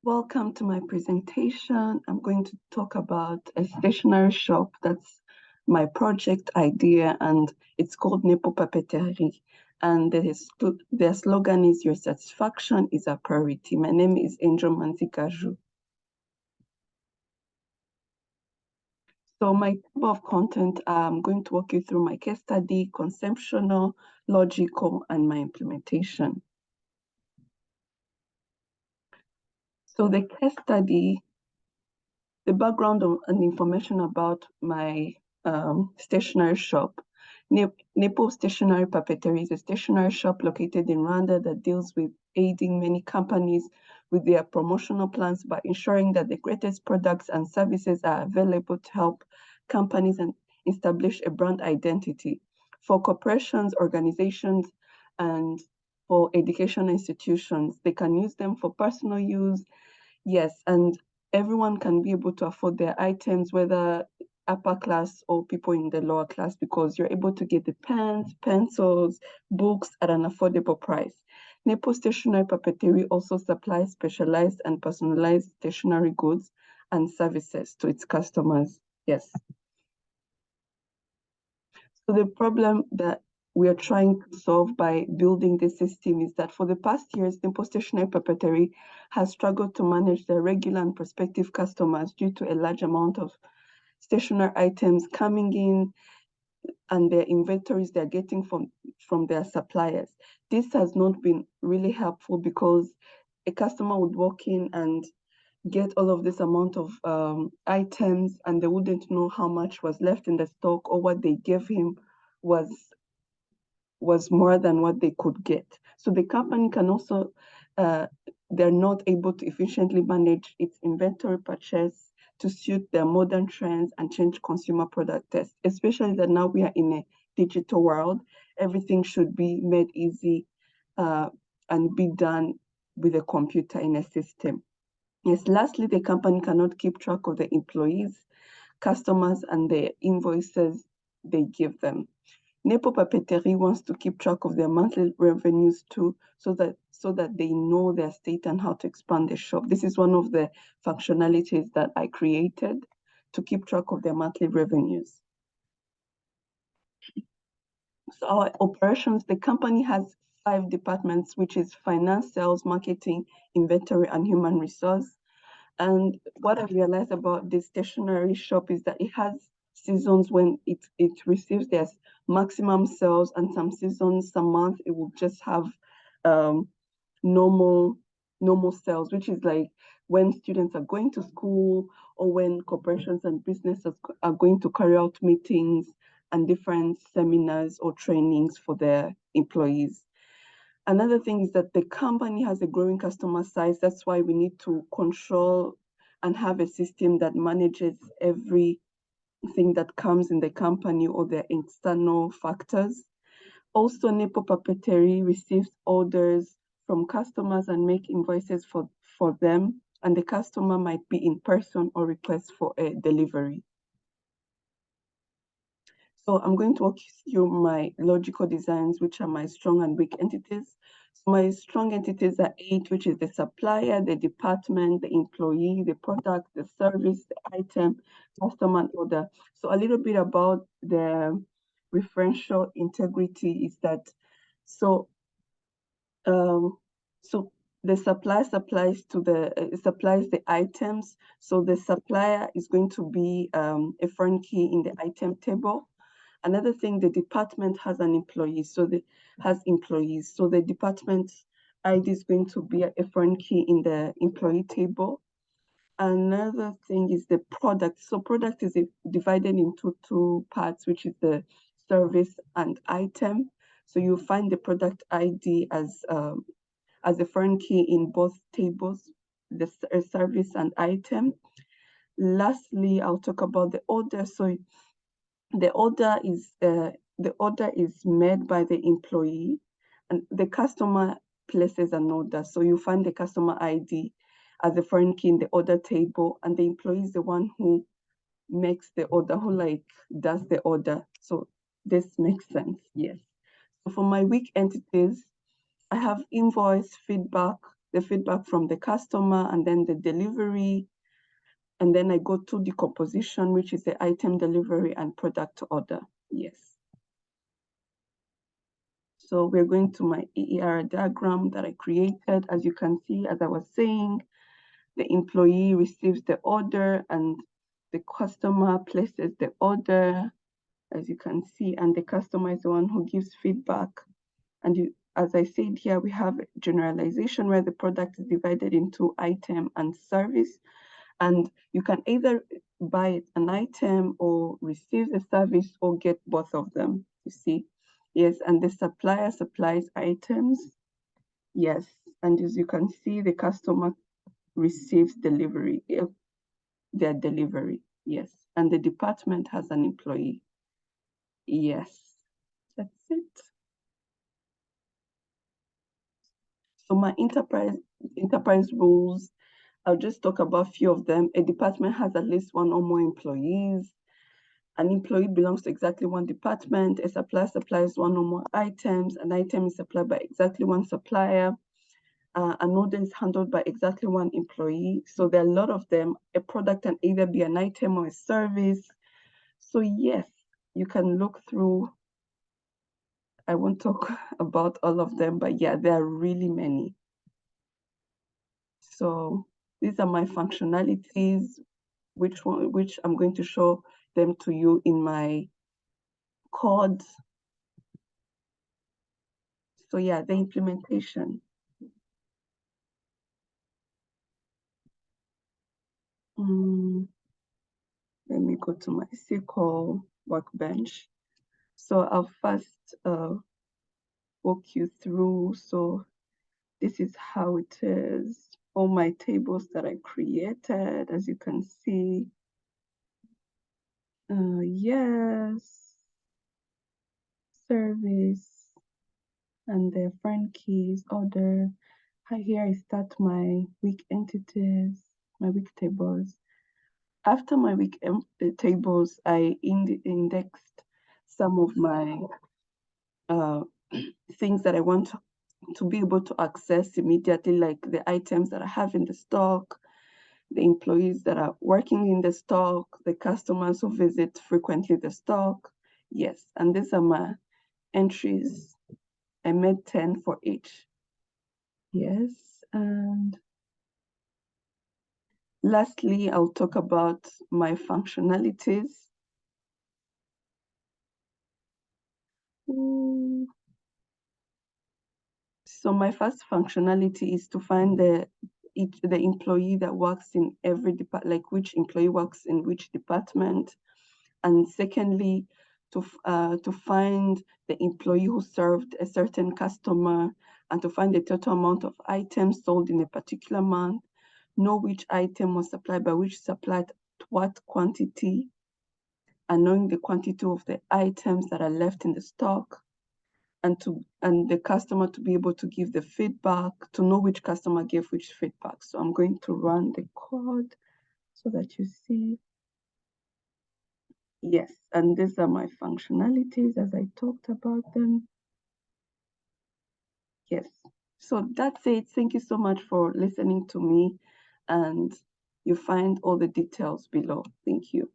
Welcome to my presentation. I'm going to talk about a stationery shop. That's my project idea, and it's called Nepo Papeterie. And their slogan is "Your satisfaction is a priority." My name is Angel Manzikaju. So my table of content, I'm going to walk you through my case study, conceptual, logical, and my implementation. So the case study, the background and information about my stationery shop. Nepo Stationery Papeterie is a stationery shop located in Rwanda that deals with aiding many companies with their promotional plans by ensuring that the greatest products and services are available to help companies and establish a brand identity for corporations, organizations, and for education institutions. They can use them for personal use. Yes, and everyone can be able to afford their items, whether upper class or people in the lower class, because you're able to get the pens, pencils, books at an affordable price. Nepo Stationery Papeterie also supplies specialized and personalized stationery goods and services to its customers. Yes. So the problem that we are trying to solve by building this system is that for the past years, Nepo Stationery Papeterie has struggled to manage their regular and prospective customers due to a large amount of stationery items coming in and their inventories they're getting from their suppliers. This has not been really helpful because a customer would walk in and get all of this amount of items, and they wouldn't know how much was left in the stock, or what they gave him was more than what they could get. So the company can also, they're not able to efficiently manage its inventory purchase to suit their modern trends and change consumer product tastes, especially that now we are in a digital world. Everything should be made easy and be done with a computer in a system. Yes, lastly, the company cannot keep track of the employees, customers, and the invoices they give them. Nepo Papeterie wants to keep track of their monthly revenues too, so that they know their state and how to expand the shop. This is one of the functionalities that I created to keep track of their monthly revenues. So our operations, the company has 5 departments, which is finance, sales, marketing, inventory, and human resource. And what I realized about this stationery shop is that it has seasons when it receives their maximum sales, and some seasons, some months, it will just have normal sales, which is like when students are going to school, or when corporations and businesses are going to carry out meetings and different seminars or trainings for their employees. Another thing is that the company has a growing customer size. That's why we need to control and have a system that manages everything that comes in the company or their external factors. Also, Nepo Papeterie receives orders from customers and make invoices for them, and the customer might be in person or request for a delivery. So I'm going to walk you through my logical designs, which are my strong and weak entities. So my strong entities are 8, which is the supplier, the department, the employee, the product, the service, the item, customer, and order. So a little bit about the referential integrity is that, so the supplier supplies the items. So the supplier is going to be a foreign key in the item table. Another thing, the department has an employee, has employees. So the department ID is going to be a foreign key in the employee table. Another thing is the product. So product is divided into 2 parts, which is the service and item. So you find the product ID as a foreign key in both tables, the service and item. Lastly, I'll talk about the order. So the order is made by the employee, and the customer places an order. So you find the customer ID as a foreign key in the order table, and the employee is the one who makes the order, who does the order. So this makes sense, yes. So for my weak entities, I have invoice, feedback, the feedback from the customer, and then the delivery. And then I go to decomposition, which is the item delivery and product order. Yes. So we're going to my EER diagram that I created. As you can see, as I was saying, the employee receives the order and the customer places the order, as you can see, and the customer is the one who gives feedback. And as I said here, we have generalization where the product is divided into item and service. And you can either buy an item or receive the service or get both of them, you see. Yes, and the supplier supplies items. Yes, and as you can see, the customer receives delivery, their delivery. Yes, and the department has an employee. Yes, that's it. So my enterprise rules, I'll just talk about a few of them. A department has at least one or more employees. An employee belongs to exactly one department. A supplier supplies one or more items. An item is supplied by exactly one supplier. An order is handled by exactly one employee. So there are a lot of them. A product can either be an item or a service. So yes, you can look through. I won't talk about all of them, but yeah, there are really many. So these are my functionalities, which I'm going to show them to you in my code. So yeah, the implementation. Let me go to my SQL workbench. So I'll first walk you through. So this is how it is. All my tables that I created, as you can see. Yes, service, and the friend keys, order. Here I start my week entities, my week tables. After my week tables, I indexed some of my things that I want to be able to access immediately, like the items that I have in the stock, the employees that are working in the stock, the customers who visit frequently the stock. Yes, and these are my entries. I made 10 for each. Yes, and lastly, I'll talk about my functionalities. So my first functionality is to find the employee that works in every department, like which employee works in which department. And secondly, to find the employee who served a certain customer and to find the total amount of items sold in a particular month, know which item was supplied by which supplier to what quantity, and knowing the quantity of the items that are left in the stock, and the customer to be able to give the feedback, to know which customer gave which feedback. So I'm going to run the code so that you see. Yes, and these are my functionalities as I talked about them. Yes, so that's it. Thank you so much for listening to me, and you find all the details below. Thank you.